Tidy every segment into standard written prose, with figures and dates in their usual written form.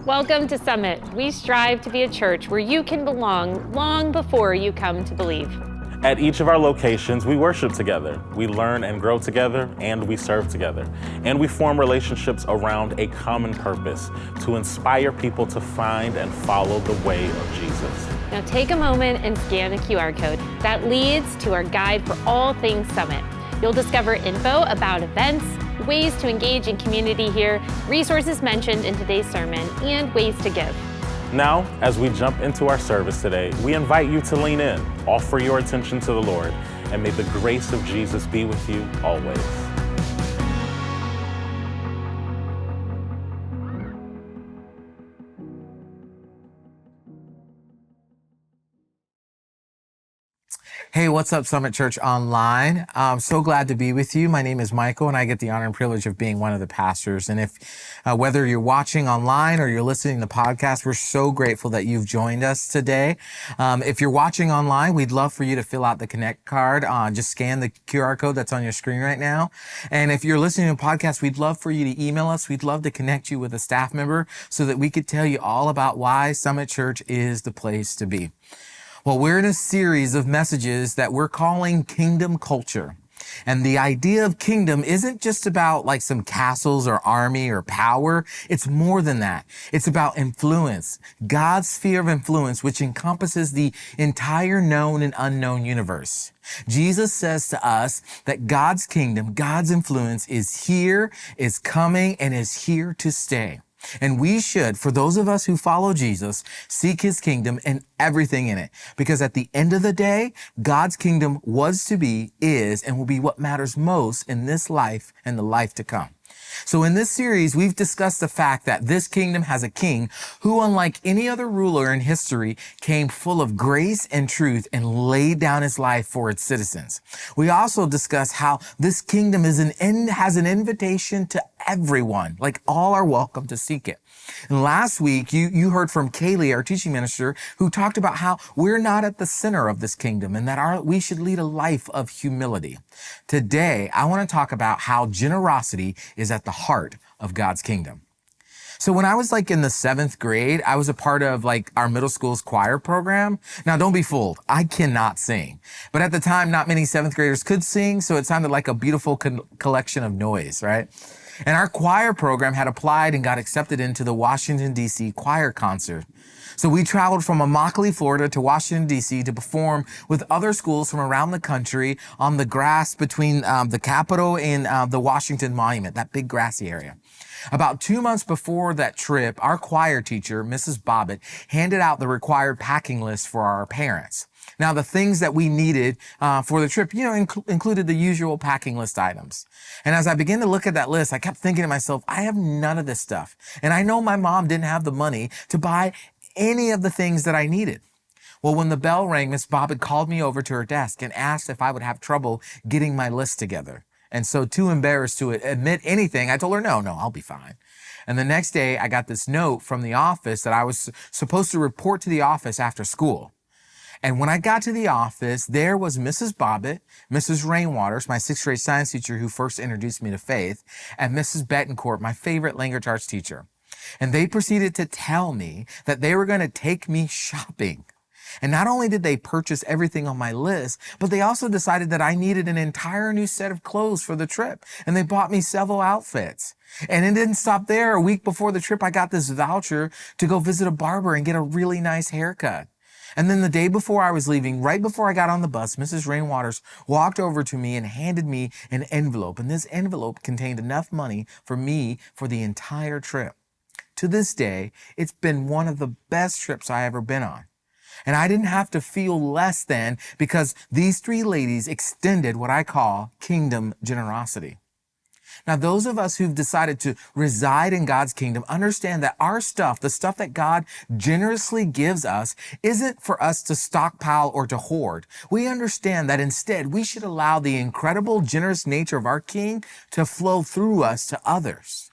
Welcome to Summit. We strive to be a church where you can belong long before you come to believe. At each of our locations, we worship together, we learn and grow together, and we serve together. And we form relationships around a common purpose, to inspire people to find and follow the way of Jesus. Now take a moment and scan the QR code. That leads to our guide for all things Summit. You'll discover info about events, ways to engage in community here, resources mentioned in today's sermon, and ways to give. Now, as we jump into our service today, we invite you to lean in, offer your attention to the Lord, and may the grace of Jesus be with you always. Hey, what's up, Summit Church Online? I'm so glad to be with you. My name is Michael, and I get the honor and privilege of being one of the pastors. And if whether you're watching online or you're listening to the podcast, we're so grateful that you've joined us today. If you're watching online, we'd love for you to fill out the Connect card. Just scan the QR code that's on your screen right now. And if you're listening to the podcast, we'd love for you to email us. We'd love to connect you with a staff member so that we could tell you all about why Summit Church is the place to be. Well, we're in a series of messages that we're calling Kingdom Culture. And the idea of kingdom isn't just about like some castles or army or power. It's more than that. It's about influence, God's sphere of influence, which encompasses the entire known and unknown universe. Jesus says to us that God's kingdom, God's influence is here, is coming, and is here to stay. And we should, for those of us who follow Jesus, seek his kingdom and everything in it. Because at the end of the day, God's kingdom was to be, is, and will be what matters most in this life and the life to come. So in this series, we've discussed the fact that this kingdom has a king who, unlike any other ruler in history, came full of grace and truth and laid down his life for its citizens. We also discussed how this kingdom has an invitation to everyone, like all are welcome to seek it. And last week, you heard from Kaylee, our teaching minister, who talked about how we're not at the center of this kingdom and that we should lead a life of humility. Today, I want to talk about how generosity is at the heart of God's kingdom. So when I was in the 7th grade, I was a part of our middle school's choir program. Now don't be fooled, I cannot sing. But at the time, not many 7th graders could sing, so it sounded like a beautiful collection of noise, right? And our choir program had applied and got accepted into the Washington, D.C. choir concert. So we traveled from Immokalee, Florida to Washington, D.C. to perform with other schools from around the country on the grass between the Capitol and the Washington Monument, that big grassy area. About 2 months before that trip, our choir teacher, Mrs. Bobbitt, handed out the required packing list for our parents. Now, the things that we needed for the trip, included the usual packing list items. And as I began to look at that list, I kept thinking to myself, I have none of this stuff. And I know my mom didn't have the money to buy any of the things that I needed. Well, when the bell rang, Miss Bobbitt called me over to her desk and asked if I would have trouble getting my list together. And so, too embarrassed to admit anything, I told her, no, I'll be fine. And the next day, I got this note from the office that I was supposed to report to the office after school. And when I got to the office, there was Mrs. Bobbitt, Mrs. Rainwaters, my 6th grade science teacher who first introduced me to faith, and Mrs. Betancourt, my favorite language arts teacher. And they proceeded to tell me that they were going to take me shopping. And not only did they purchase everything on my list, but they also decided that I needed an entire new set of clothes for the trip. And they bought me several outfits. And it didn't stop there. A week before the trip, I got this voucher to go visit a barber and get a really nice haircut. And then the day before I was leaving, right before I got on the bus, Mrs. Rainwaters walked over to me and handed me an envelope. And this envelope contained enough money for me for the entire trip. To this day, it's been one of the best trips I ever been on. And I didn't have to feel less than because these 3 ladies extended what I call kingdom generosity. Now, those of us who've decided to reside in God's kingdom understand that our stuff, the stuff that God generously gives us, isn't for us to stockpile or to hoard. We understand that instead we should allow the incredible, generous nature of our King to flow through us to others.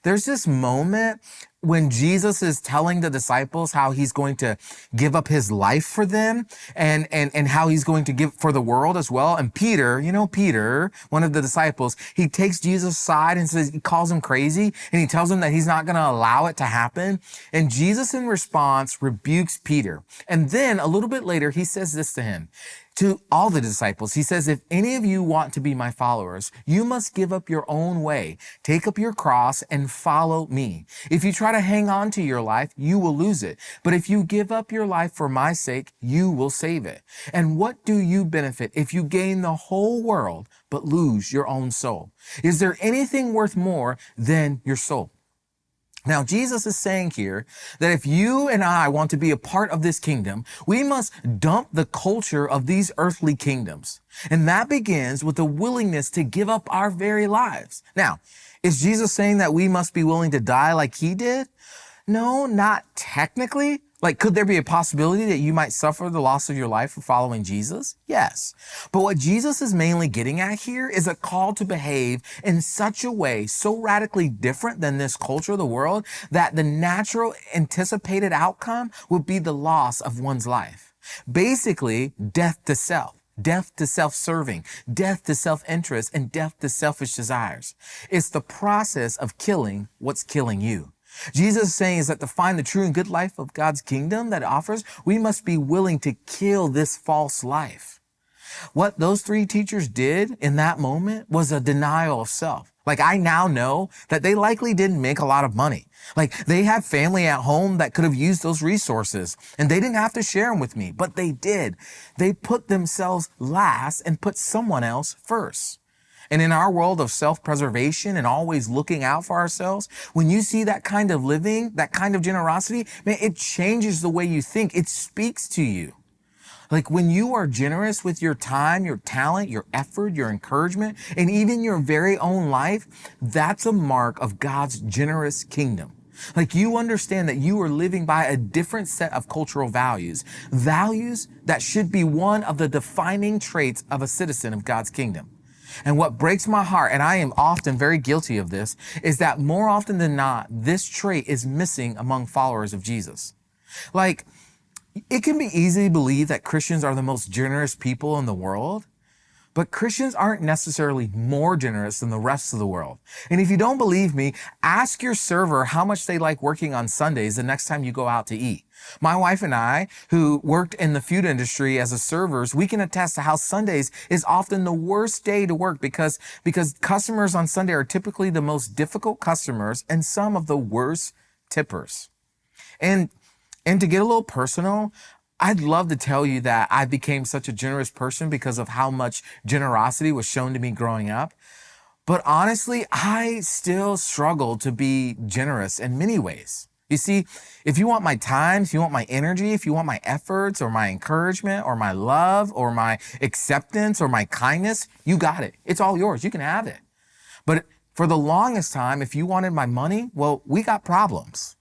There's this moment when Jesus is telling the disciples how he's going to give up his life for them and how he's going to give for the world as well. And Peter, Peter, one of the disciples, he takes Jesus aside and says, he calls him crazy and he tells him that he's not going to allow it to happen. And Jesus in response rebukes Peter. And then a little bit later, he says this to him. To all the disciples, he says, if any of you want to be my followers, you must give up your own way, take up your cross and follow me. If you try to hang on to your life, you will lose it. But if you give up your life for my sake, you will save it. And what do you benefit if you gain the whole world but lose your own soul? Is there anything worth more than your soul? Now, Jesus is saying here that if you and I want to be a part of this kingdom, we must dump the culture of these earthly kingdoms. And that begins with the willingness to give up our very lives. Now, is Jesus saying that we must be willing to die like he did? No, not technically. Like, could there be a possibility that you might suffer the loss of your life for following Jesus? Yes. But what Jesus is mainly getting at here is a call to behave in such a way so radically different than this culture of the world that the natural anticipated outcome would be the loss of one's life. Basically, death to self. Death to self-serving, death to self-interest, and death to selfish desires. It's the process of killing what's killing you. Jesus is saying is that to find the true and good life of God's kingdom that it offers, we must be willing to kill this false life. What those three teachers did in that moment was a denial of self. Like, I now know that they likely didn't make a lot of money. Like, they had family at home that could have used those resources and they didn't have to share them with me, but they did. They put themselves last and put someone else first. And in our world of self-preservation and always looking out for ourselves, when you see that kind of living, that kind of generosity, man, it changes the way you think. It speaks to you. Like, when you are generous with your time, your talent, your effort, your encouragement, and even your very own life, that's a mark of God's generous kingdom. Like, you understand that you are living by a different set of cultural values that should be one of the defining traits of a citizen of God's kingdom. And what breaks my heart, and I am often very guilty of this, is that more often than not, this trait is missing among followers of Jesus. Like, it can be easy to believe that Christians are the most generous people in the world, but Christians aren't necessarily more generous than the rest of the world. And if you don't believe me, ask your server how much they like working on Sundays the next time you go out to eat. My wife and I, who worked in the food industry as a servers, we can attest to how Sundays is often the worst day to work because customers on Sunday are typically the most difficult customers and some of the worst tippers. And to get a little personal, I'd love to tell you that I became such a generous person because of how much generosity was shown to me growing up. But honestly, I still struggle to be generous in many ways. You see, if you want my time, if you want my energy, if you want my efforts or my encouragement or my love or my acceptance or my kindness, you got it. It's all yours. You can have it. But for the longest time, if you wanted my money, well, we got problems.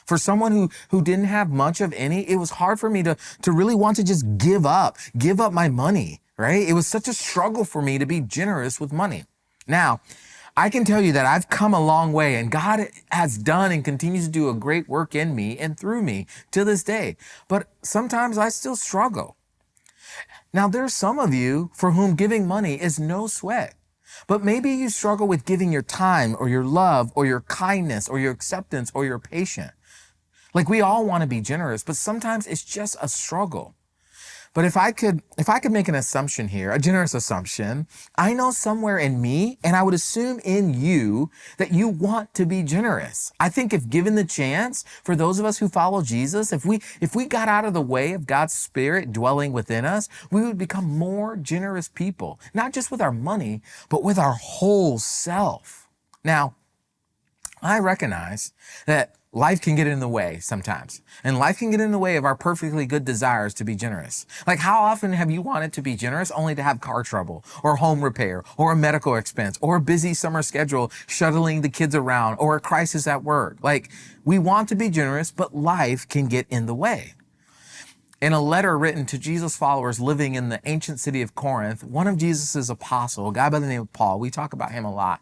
For someone who didn't have much of any, it was hard for me to really want to just give up my money, right? It was such a struggle for me to be generous with money. Now, I can tell you that I've come a long way and God has done and continues to do a great work in me and through me to this day. But sometimes I still struggle. Now, there's some of you for whom giving money is no sweat. But maybe you struggle with giving your time or your love or your kindness or your acceptance or your patience. Like, we all want to be generous, but sometimes it's just a struggle. But if I could make an assumption here, a generous assumption, I know somewhere in me, and I would assume in you, that you want to be generous. I think if given the chance, for those of us who follow Jesus, if we got out of the way of God's Spirit dwelling within us, we would become more generous people, not just with our money, but with our whole self. Now, I recognize that life can get in the way sometimes. And life can get in the way of our perfectly good desires to be generous. Like, how often have you wanted to be generous only to have car trouble or home repair or a medical expense or a busy summer schedule shuttling the kids around or a crisis at work? Like, we want to be generous, but life can get in the way. In a letter written to Jesus' followers living in the ancient city of Corinth, one of Jesus' apostles, a guy by the name of Paul, we talk about him a lot,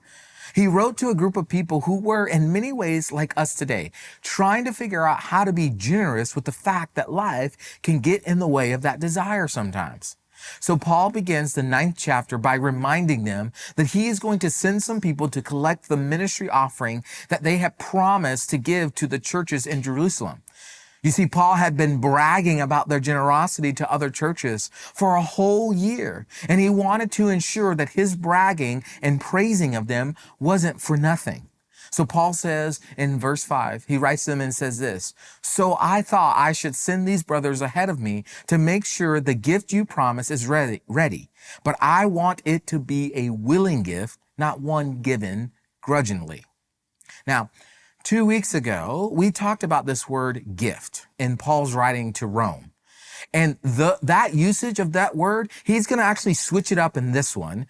He wrote to a group of people who were in many ways like us today, trying to figure out how to be generous with the fact that life can get in the way of that desire sometimes. So Paul begins the 9th chapter by reminding them that he is going to send some people to collect the ministry offering that they have promised to give to the churches in Jerusalem. You see, Paul had been bragging about their generosity to other churches for a whole year, and he wanted to ensure that his bragging and praising of them wasn't for nothing. So Paul says in verse 5, he writes them and says this, "So I thought I should send these brothers ahead of me to make sure the gift you promise is ready. But I want it to be a willing gift, not one given grudgingly." Now, 2 weeks ago, we talked about this word gift in Paul's writing to Rome. And that usage of that word, he's going to actually switch it up in this one.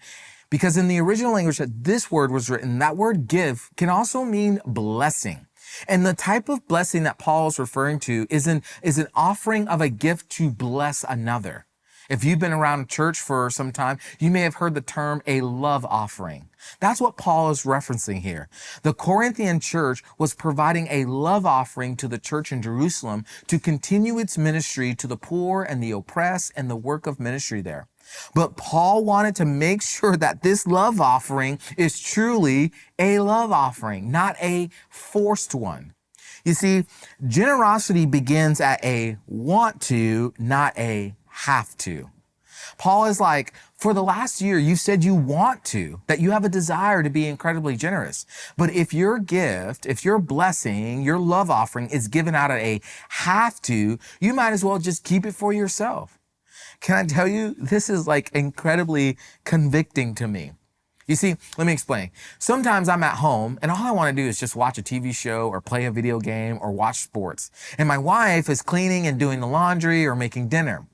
Because in the original language that this word was written, that word give can also mean blessing. And the type of blessing that Paul is referring to is an offering of a gift to bless another. If you've been around church for some time, you may have heard the term a love offering. That's what Paul is referencing here. The Corinthian church was providing a love offering to the church in Jerusalem to continue its ministry to the poor and the oppressed and the work of ministry there. But Paul wanted to make sure that this love offering is truly a love offering, not a forced one. You see, generosity begins at a want to, not a have to. Paul is like, for the last year, you said you want to, that you have a desire to be incredibly generous. But if your gift, if your blessing, your love offering is given out of a have to, you might as well just keep it for yourself. Can I tell you, this is like incredibly convicting to me. You see, let me explain. Sometimes I'm at home and all I want to do is just watch a TV show or play a video game or watch sports. And my wife is cleaning and doing the laundry or making dinner.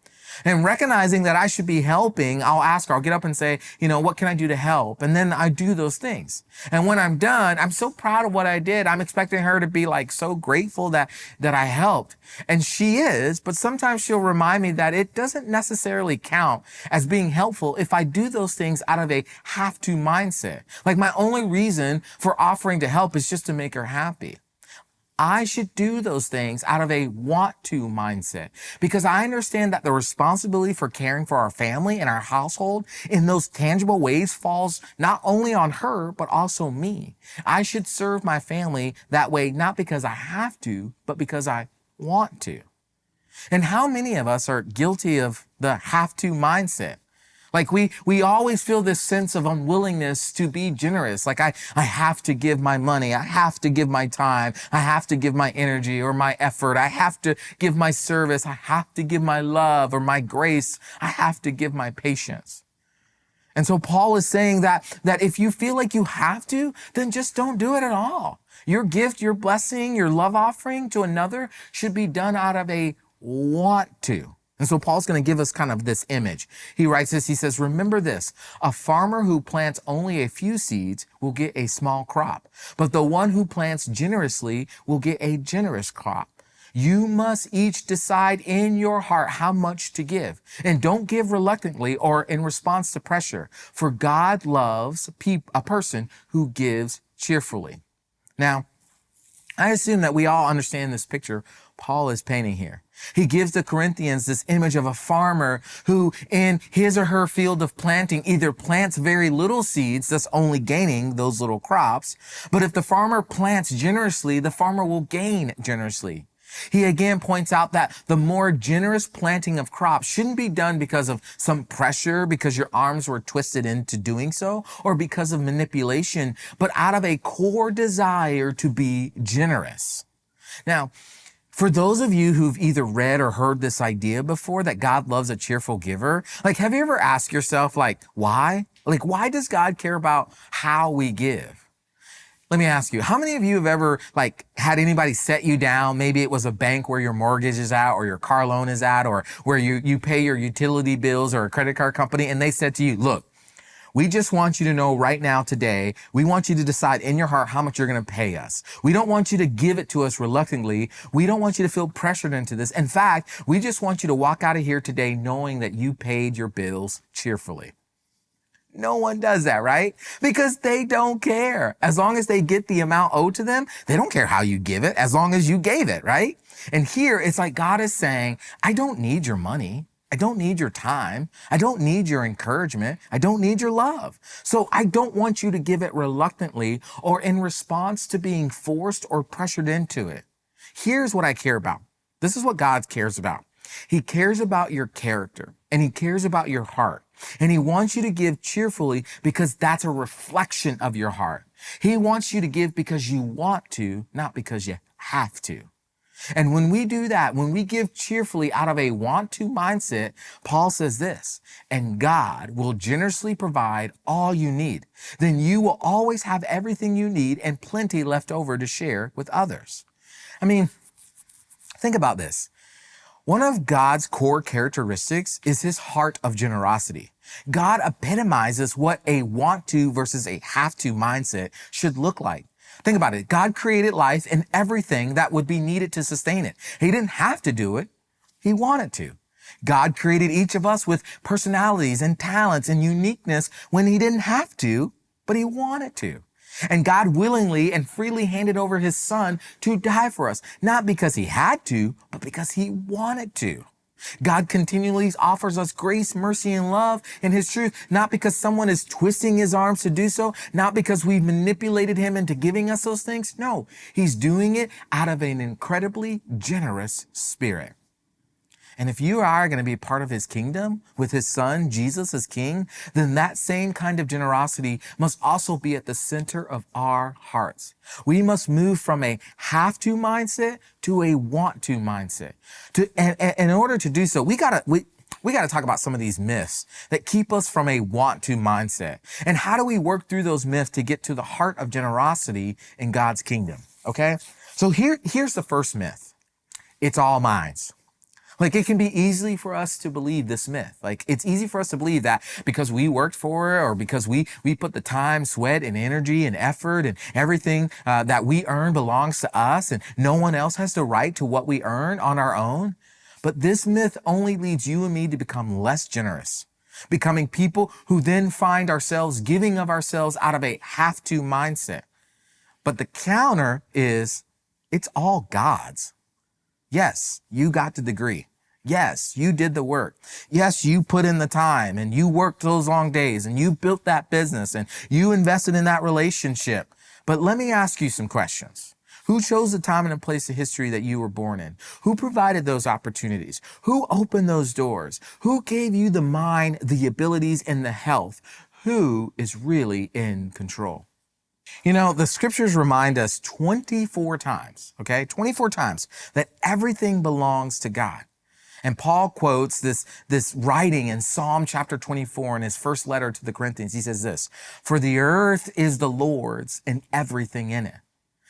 And recognizing that I should be helping, I'll ask her, I'll get up and say, what can I do to help? And then I do those things. And when I'm done, I'm so proud of what I did. I'm expecting her to be like so grateful that I helped. And she is, but sometimes she'll remind me that it doesn't necessarily count as being helpful if I do those things out of a have to mindset. Like my only reason for offering to help is just to make her happy. I should do those things out of a want to mindset because I understand that the responsibility for caring for our family and our household in those tangible ways falls not only on her, but also me. I should serve my family that way, not because I have to, but because I want to. And how many of us are guilty of the have to mindset? Like we always feel this sense of unwillingness to be generous. Like I have to give my money. I have to give my time. I have to give my energy or my effort. I have to give my service. I have to give my love or my grace. I have to give my patience. And so Paul is saying that if you feel like you have to, then just don't do it at all. Your gift, your blessing, your love offering to another should be done out of a want to. And so Paul's going to give us kind of this image. He writes this, he says, "Remember this, a farmer who plants only a few seeds will get a small crop, but the one who plants generously will get a generous crop. You must each decide in your heart how much to give, and don't give reluctantly or in response to pressure, for God loves a person who gives cheerfully." Now, I assume that we all understand this picture Paul is painting here. He gives the Corinthians this image of a farmer who in his or her field of planting either plants very little seeds, thus only gaining those little crops. But if the farmer plants generously, the farmer will gain generously. He again points out that the more generous planting of crops shouldn't be done because of some pressure, because your arms were twisted into doing so, or because of manipulation, but out of a core desire to be generous. Now, for those of you who've either read or heard this idea before that God loves a cheerful giver, have you ever asked yourself, why? Why does God care about how we give? Let me ask you, how many of you have ever, had anybody set you down? Maybe it was a bank where your mortgage is at or your car loan is at or where you pay your utility bills or a credit card company, and they said to you, "Look, we just want you to know right now today, we want you to decide in your heart how much you're going to pay us. We don't want you to give it to us reluctantly. We don't want you to feel pressured into this. In fact, we just want you to walk out of here today knowing that you paid your bills cheerfully." No one does that, right? Because they don't care. As long as they get the amount owed to them, they don't care how you give it, as long as you gave it, right? And here it's like God is saying, I don't need your money. I don't need your time. I don't need your encouragement. I don't need your love. So I don't want you to give it reluctantly or in response to being forced or pressured into it. Here's what I care about. This is what God cares about. He cares about your character and he cares about your heart. And he wants you to give cheerfully because that's a reflection of your heart. He wants you to give because you want to, not because you have to. And when we do that, when we give cheerfully out of a want to mindset, Paul says this, and God will generously provide all you need. Then you will always have everything you need and plenty left over to share with others. I mean, think about this. One of God's core characteristics is his heart of generosity. God epitomizes what a want to versus a have to mindset should look like. Think about it. God created life and everything that would be needed to sustain it. He didn't have to do it. He wanted to. God created each of us with personalities and talents and uniqueness when he didn't have to, but he wanted to. And God willingly and freely handed over his son to die for us, not because he had to, but because he wanted to. God continually offers us grace, mercy, and love in his truth, not because someone is twisting his arms to do so, not because we've manipulated him into giving us those things. No, he's doing it out of an incredibly generous spirit. And if you are going to be part of his kingdom with his son, Jesus as king, then that same kind of generosity must also be at the center of our hearts. We must move from a have to mindset to a want to mindset. And in order to do so, we gotta talk about some of these myths that keep us from a want to mindset. And how do we work through those myths to get to the heart of generosity in God's kingdom? Okay. So here's the first myth. It's all mine. Like it can be easy for us to believe this myth. Like it's easy for us to believe that because we worked for it or because we put the time, sweat, and energy and effort and everything that we earn belongs to us and no one else has the right to what we earn on our own. But this myth only leads you and me to become less generous, becoming people who then find ourselves giving of ourselves out of a have to mindset. But the counter is it's all God's. Yes, you got the degree. Yes, you did the work. Yes, you put in the time and you worked those long days and you built that business and you invested in that relationship. But let me ask you some questions. Who chose the time and the place of history that you were born in? Who provided those opportunities? Who opened those doors? Who gave you the mind, the abilities, and the health? Who is really in control? You know, the scriptures remind us 24 times, okay, 24 times that everything belongs to God. And Paul quotes this writing in Psalm chapter 24 in his first letter to the Corinthians. He says this, "For the earth is the Lord's and everything in it."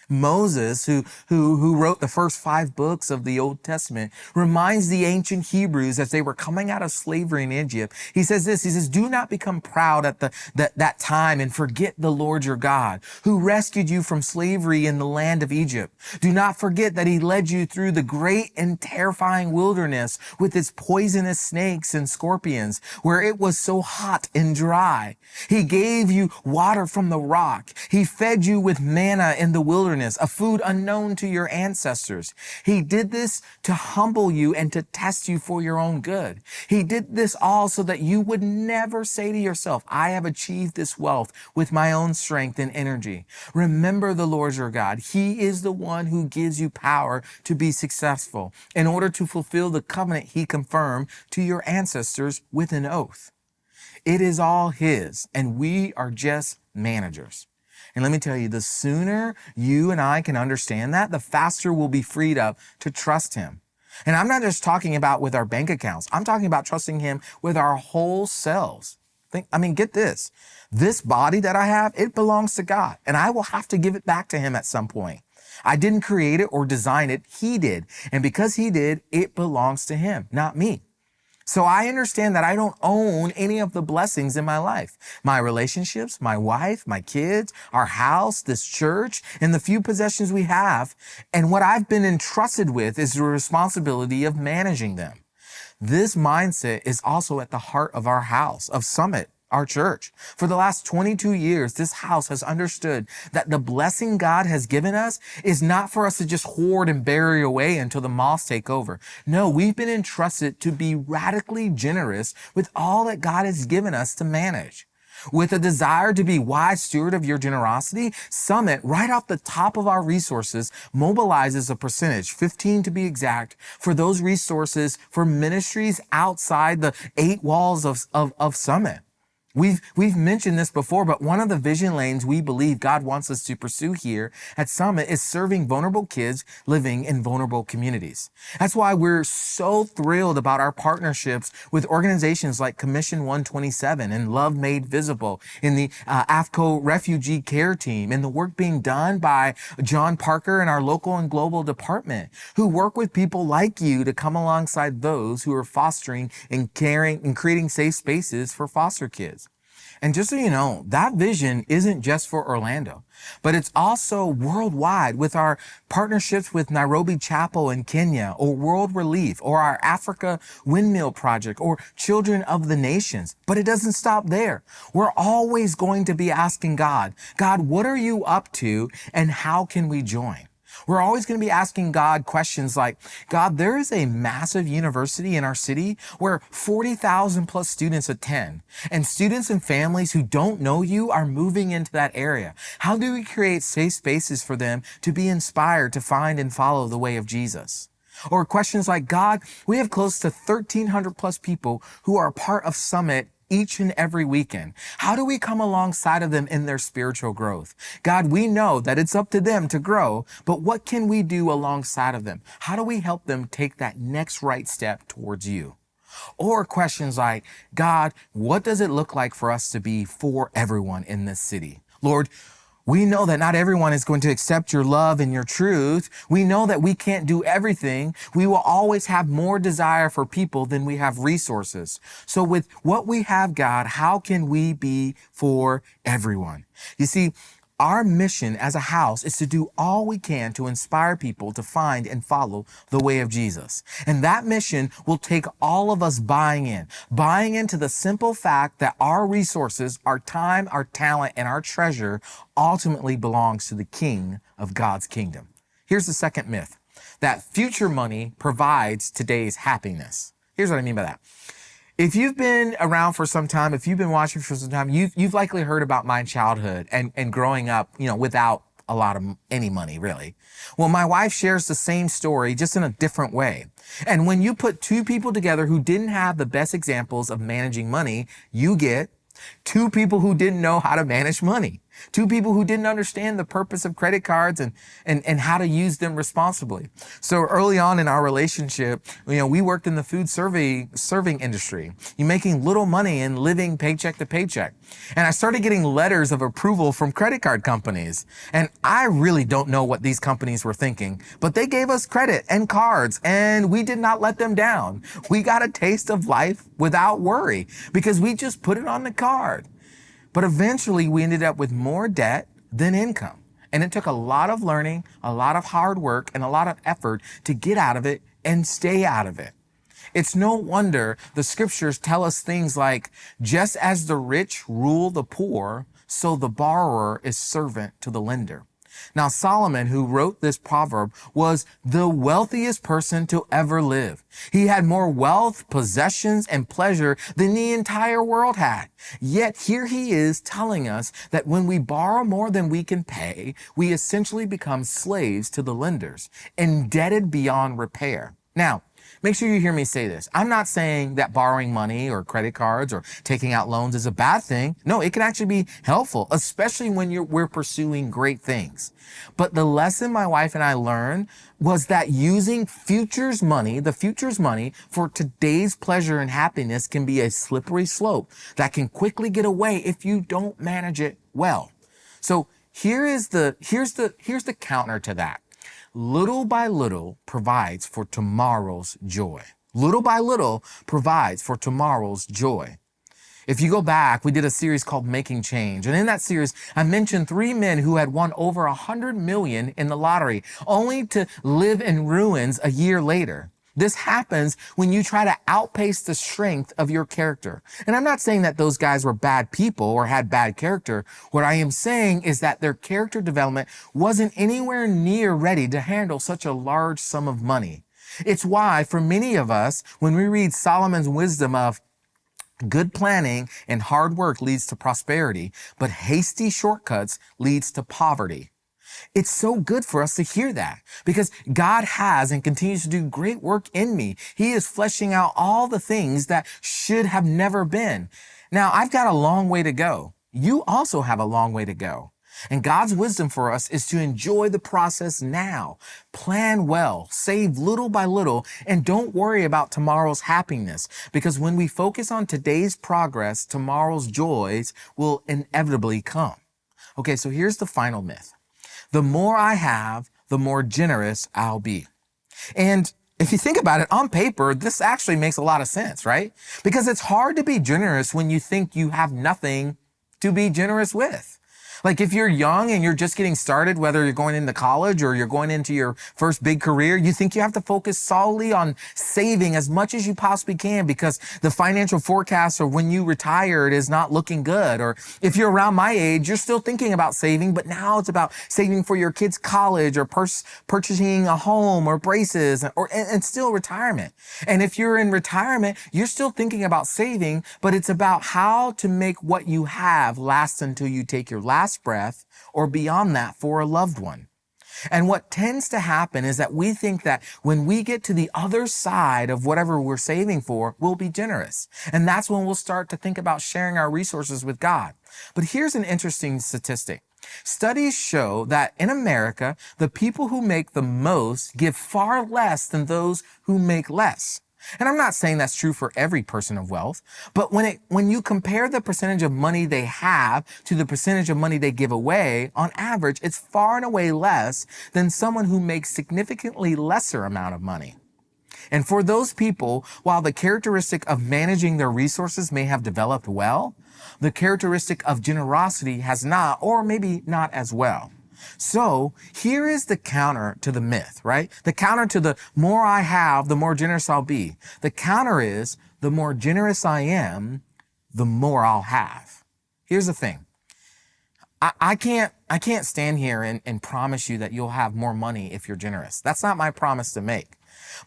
Moses, who wrote the first 5 books of the Old Testament, reminds the ancient Hebrews as they were coming out of slavery in Egypt. He says this, he says, "Do not become proud at that time and forget the Lord your God, who rescued you from slavery in the land of Egypt. Do not forget that he led you through the great and terrifying wilderness with its poisonous snakes and scorpions, where it was so hot and dry. He gave you water from the rock. He fed you with manna in the wilderness, a food unknown to your ancestors. He did this to humble you and to test you for your own good. He did this all so that you would never say to yourself, 'I have achieved this wealth with my own strength and energy.' Remember the Lord your God. He is the one who gives you power to be successful in order to fulfill the covenant he confirmed to your ancestors with an oath. It is all his, and we are just managers." And let me tell you, the sooner you and I can understand that, the faster we'll be freed up to trust him. And I'm not just talking about with our bank accounts. I'm talking about trusting him with our whole selves. Get this. This body that I have, it belongs to God, and I will have to give it back to him at some point. I didn't create it or design it. He did. And because he did, it belongs to him, not me. So I understand that I don't own any of the blessings in my life. My relationships, my wife, my kids, our house, this church, and the few possessions we have. And what I've been entrusted with is the responsibility of managing them. This mindset is also at the heart of our house, of Summit, our church. For the last 22 years, this house has understood that the blessing God has given us is not for us to just hoard and bury away until the moths take over. No, we've been entrusted to be radically generous with all that God has given us to manage. With a desire to be wise steward of your generosity, Summit, right off the top of our resources, mobilizes a percentage, 15 to be exact, for those resources for ministries outside the 8 walls of Summit. We've mentioned this before, but one of the vision lanes we believe God wants us to pursue here at Summit is serving vulnerable kids living in vulnerable communities. That's why we're so thrilled about our partnerships with organizations like Commission 127 and Love Made Visible, in the AFCO Refugee Care Team, and the work being done by John Parker and our local and global department, who work with people like you to come alongside those who are fostering and caring and creating safe spaces for foster kids. And just so you know, that vision isn't just for Orlando, but it's also worldwide with our partnerships with Nairobi Chapel in Kenya, or World Relief, or our Africa Windmill Project, or Children of the Nations. But it doesn't stop there. We're always going to be asking God, what are you up to and how can we join? We're always going to be asking God questions like, God, there is a massive university in our city where 40,000 plus students attend, and students and families who don't know you are moving into that area. How do we create safe spaces for them to be inspired to find and follow the way of Jesus? Or questions like, God, we have close to 1,300 plus people who are a part of Summit each and every weekend. How do we come alongside of them in their spiritual growth? God, we know that it's up to them to grow, but what can we do alongside of them? How do we help them take that next right step towards you? Or questions like, God, what does it look like for us to be for everyone in this city? Lord, we know that not everyone is going to accept your love and your truth. We know that we can't do everything. We will always have more desire for people than we have resources. So with what we have, God, how can we be for everyone? You see, our mission as a house is to do all we can to inspire people to find and follow the way of Jesus. And that mission will take all of us buying into the simple fact that our resources, our time, our talent, and our treasure ultimately belongs to the King of God's kingdom. Here's the second myth, that future money provides today's happiness. Here's what I mean by that. If you've been around for some time, if you've been watching for some time, you've likely heard about my childhood and growing up, without a lot of any money, really. Well, my wife shares the same story, just in a different way. And when you put two people together who didn't have the best examples of managing money, you get two people who didn't know how to manage money. Two people who didn't understand the purpose of credit cards and how to use them responsibly. So early on in our relationship, we worked in the food serving industry. You're making little money and living paycheck to paycheck. And I started getting letters of approval from credit card companies. And I really don't know what these companies were thinking, but they gave us credit and cards, and we did not let them down. We got a taste of life without worry because we just put it on the card. But eventually we ended up with more debt than income. And it took a lot of learning, a lot of hard work, and a lot of effort to get out of it and stay out of it. It's no wonder the scriptures tell us things like, just as the rich rule the poor, so the borrower is servant to the lender. Now, Solomon, who wrote this proverb, was the wealthiest person to ever live. He had more wealth, possessions, and pleasure than the entire world had. Yet here he is telling us that when we borrow more than we can pay, we essentially become slaves to the lenders, indebted beyond repair. Now, make sure you hear me say this. I'm not saying that borrowing money or credit cards or taking out loans is a bad thing. No, it can actually be helpful, especially when we're pursuing great things. But the lesson my wife and I learned was that using the future's money for today's pleasure and happiness can be a slippery slope that can quickly get away if you don't manage it well. So here's the counter to that. Little by little provides for tomorrow's joy. Little by little provides for tomorrow's joy. If you go back, we did a series called Making Change. And in that series, I mentioned 3 men who had won over $100 million in the lottery, only to live in ruins a year later. This happens when you try to outpace the strength of your character. And I'm not saying that those guys were bad people or had bad character. What I am saying is that their character development wasn't anywhere near ready to handle such a large sum of money. It's why, for many of us, when we read Solomon's wisdom of good planning and hard work leads to prosperity, but hasty shortcuts leads to poverty. It's so good for us to hear that because God has and continues to do great work in me. He is fleshing out all the things that should have never been. Now, I've got a long way to go. You also have a long way to go. And God's wisdom for us is to enjoy the process now. Plan well, save little by little, and don't worry about tomorrow's happiness. Because when we focus on today's progress, tomorrow's joys will inevitably come. Okay, so here's the final myth. The more I have, the more generous I'll be. And if you think about it, on paper, this actually makes a lot of sense, right? Because it's hard to be generous when you think you have nothing to be generous with. Like if you're young and you're just getting started, whether you're going into college or you're going into your first big career, you think you have to focus solely on saving as much as you possibly can because the financial forecast or when you retired is not looking good. Or if you're around my age, you're still thinking about saving, but now it's about saving for your kids' college or purchasing a home or braces and still retirement. And if you're in retirement, you're still thinking about saving, but it's about how to make what you have last until you take your last breath or beyond that for a loved one. And what tends to happen is that we think that when we get to the other side of whatever we're saving for, we'll be generous. And that's when we'll start to think about sharing our resources with God. But here's an interesting statistic. Studies show that in America, the people who make the most give far less than those who make less. And I'm not saying that's true for every person of wealth, but when you compare the percentage of money they have to the percentage of money they give away, on average, it's far and away less than someone who makes significantly lesser amount of money. And for those people, while the characteristic of managing their resources may have developed well, the characteristic of generosity has not, or maybe not as well. So here is the counter to the myth, right? The counter to the more I have, the more generous I'll be. The counter is the more generous I am, the more I'll have. Here's the thing. I can't stand here and promise you that you'll have more money if you're generous. That's not my promise to make.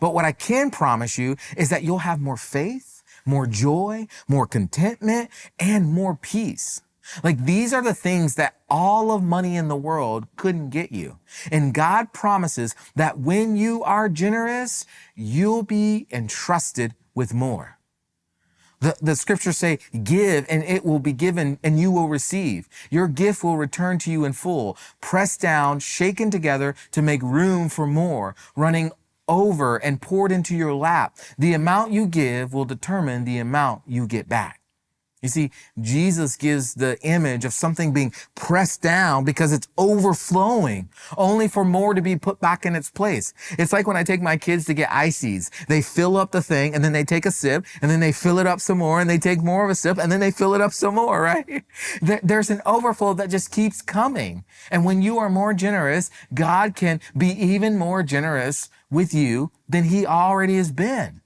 But what I can promise you is that you'll have more faith, more joy, more contentment, and more peace. Like these are the things that all of money in the world couldn't get you. And God promises that when you are generous, you'll be entrusted with more. The scriptures say, give and it will be given and you will receive. Your gift will return to you in full, pressed down, shaken together to make room for more, running over and poured into your lap. The amount you give will determine the amount you get back. You see, Jesus gives the image of something being pressed down because it's overflowing, only for more to be put back in its place. It's like when I take my kids to get ices. They fill up the thing and then they take a sip and then they fill it up some more and they take more of a sip and then they fill it up some more, right? There's an overflow that just keeps coming. And when you are more generous, God can be even more generous with you than he already has been.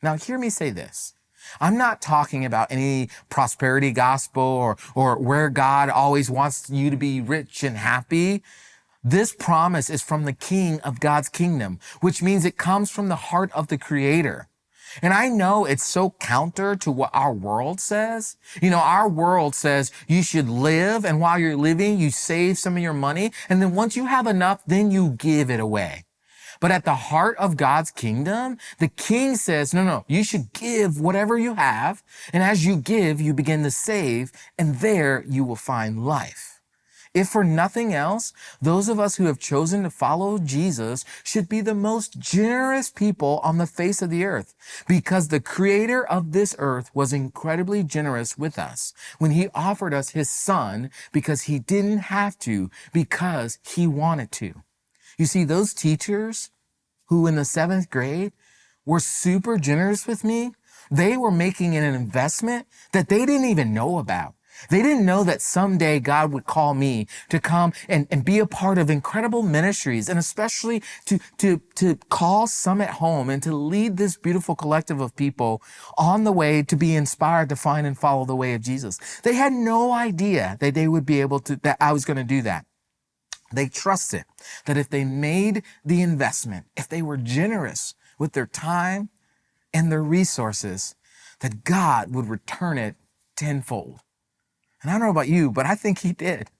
Now, hear me say this. I'm not talking about any prosperity gospel or where God always wants you to be rich and happy. This promise is from the King of God's kingdom, which means it comes from the heart of the Creator. And I know it's so counter to what our world says. You know, our world says you should live, and while you're living, you save some of your money, and then once you have enough, then you give it away. But at the heart of God's kingdom, the king says, no, you should give whatever you have. And as you give, you begin to save, and there you will find life. If for nothing else, those of us who have chosen to follow Jesus should be the most generous people on the face of the earth, because the creator of this earth was incredibly generous with us when he offered us his son because he didn't have to, because he wanted to. You see, those teachers who in the 7th grade were super generous with me, they were making an investment that they didn't even know about. They didn't know that someday God would call me to come and be a part of incredible ministries, and especially to call Summit home and to lead this beautiful collective of people on the way to be inspired to find and follow the way of Jesus. They had no idea that they would be able to, that I was going to do that. They trusted that if they made the investment, if they were generous with their time and their resources, that God would return it tenfold. And I don't know about you, but I think he did.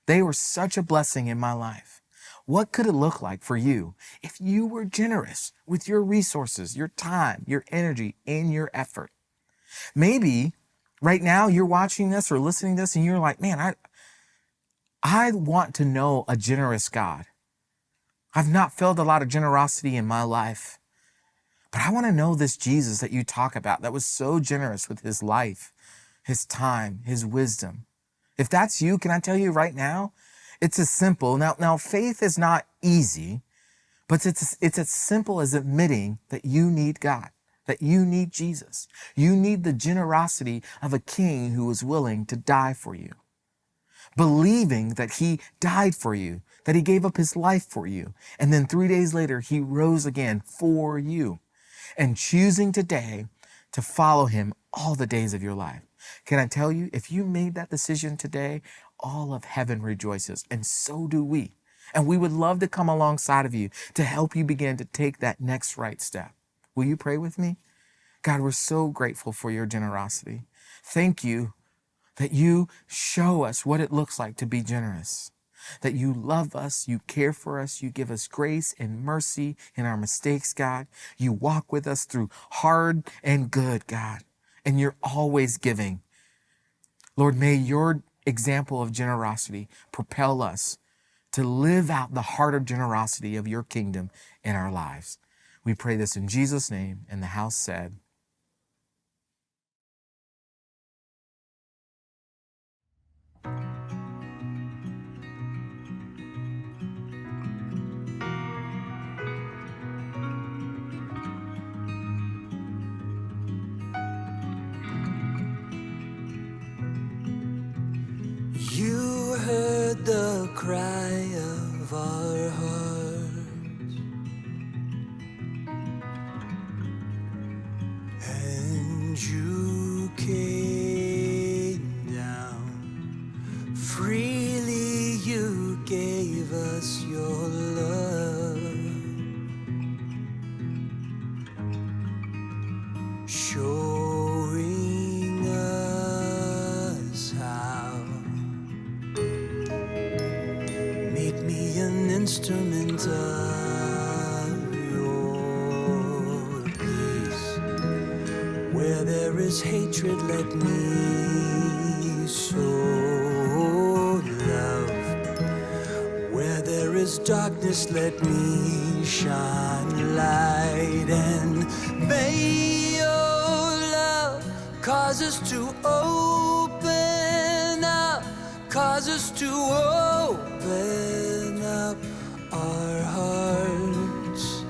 They were such a blessing in my life. What could it look like for you if you were generous with your resources, your time, your energy, and your effort? Maybe right now you're watching this or listening to this and you're like, man, I want to know a generous God. I've not felt a lot of generosity in my life, but I want to know this Jesus that you talk about that was so generous with his life, his time, his wisdom. If that's you, can I tell you right now, it's as simple. Now faith is not easy, but it's as simple as admitting that you need God, that you need Jesus. You need the generosity of a king who was willing to die for you. Believing that he died for you, that he gave up his life for you, and then 3 days later, he rose again for you. And choosing today to follow him all the days of your life. Can I tell you, if you made that decision today, all of heaven rejoices, and so do we. And we would love to come alongside of you to help you begin to take that next right step. Will you pray with me? God, we're so grateful for your generosity. Thank you that you show us what it looks like to be generous, that you love us, you care for us, you give us grace and mercy in our mistakes, God. You walk with us through hard and good, God, and you're always giving. Lord, may your example of generosity propel us to live out the heart of generosity of your kingdom in our lives. We pray this in Jesus' name, and the house said, You heard the cry of our hearts, and you came down. Freely you gave us your love, showing us how. Make me an instrument of your peace. Where there is hatred, let me sow love. Where there is darkness, let me shine light. And may your love cause us to open up, cause us to open up our hearts.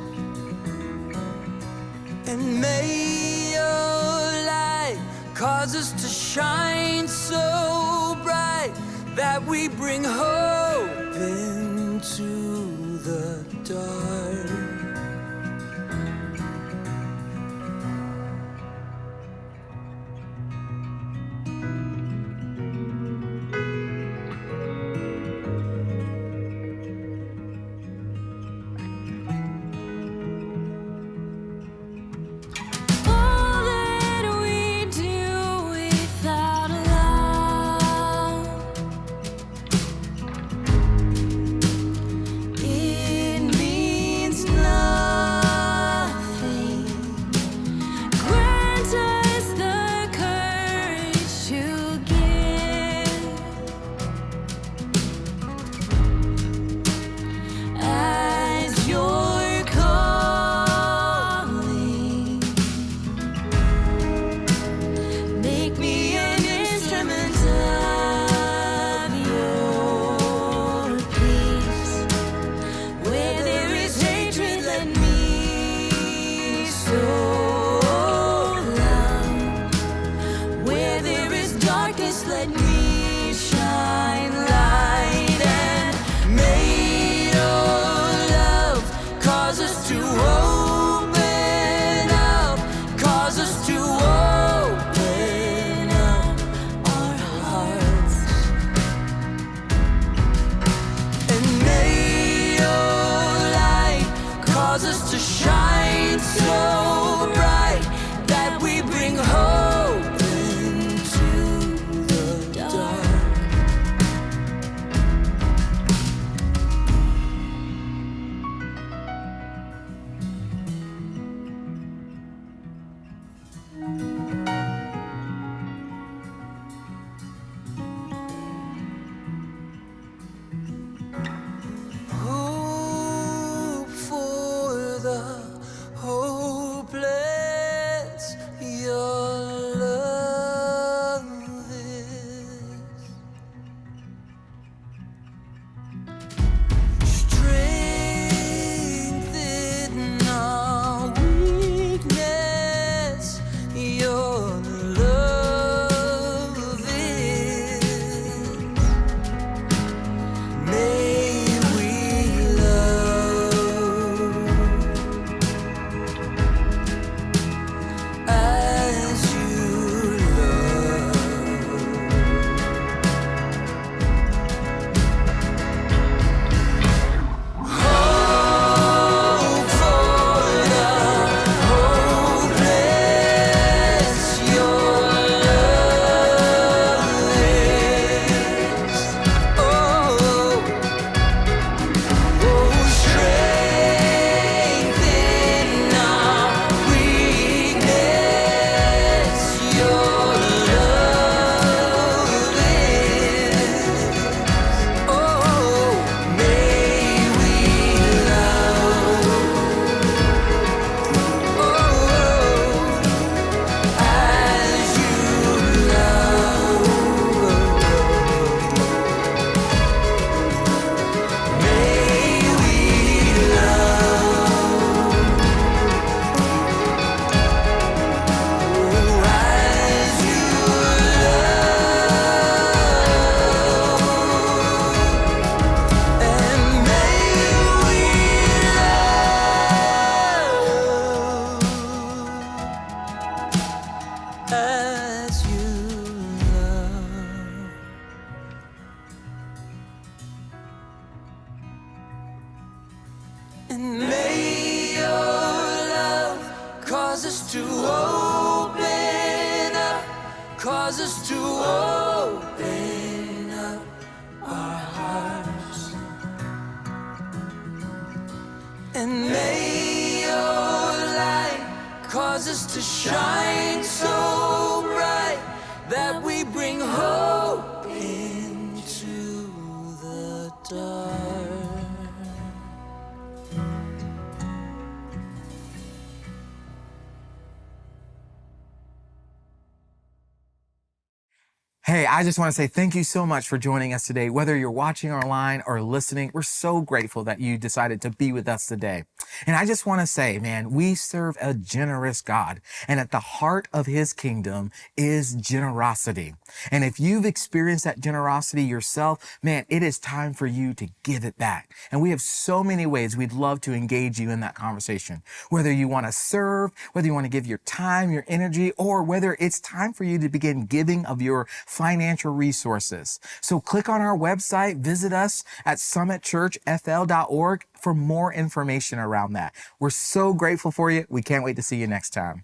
And may your light cause us to shine so bright that we bring hope into the dark. cause us to shine so bright that we bring hope into the dark. Hope for the hopeless, your love is. Strength in our weakness, your love is. May we love as you love. Hope for the hopeless, your love is. Oh, strength in our weakness, your love is. Oh, may we love, as you love. May we love, as you love, and may we love, as you love. And may your love cause us to open up, cause us to open up our hearts. And may your light cause us to shine so bright that we bring hope into the dark. Hey, I just want to say thank you so much for joining us today. Whether you're watching online or listening, we're so grateful that you decided to be with us today. And I just want to say, man, we serve a generous God. And at the heart of his kingdom is generosity. And if you've experienced that generosity yourself, man, it is time for you to give it back. And we have so many ways we'd love to engage you in that conversation. Whether you want to serve, whether you want to give your time, your energy, or whether it's time for you to begin giving of your financial resources. So click on our website, visit us at summitchurchfl.org for more information around that. We're so grateful for you. We can't wait to see you next time.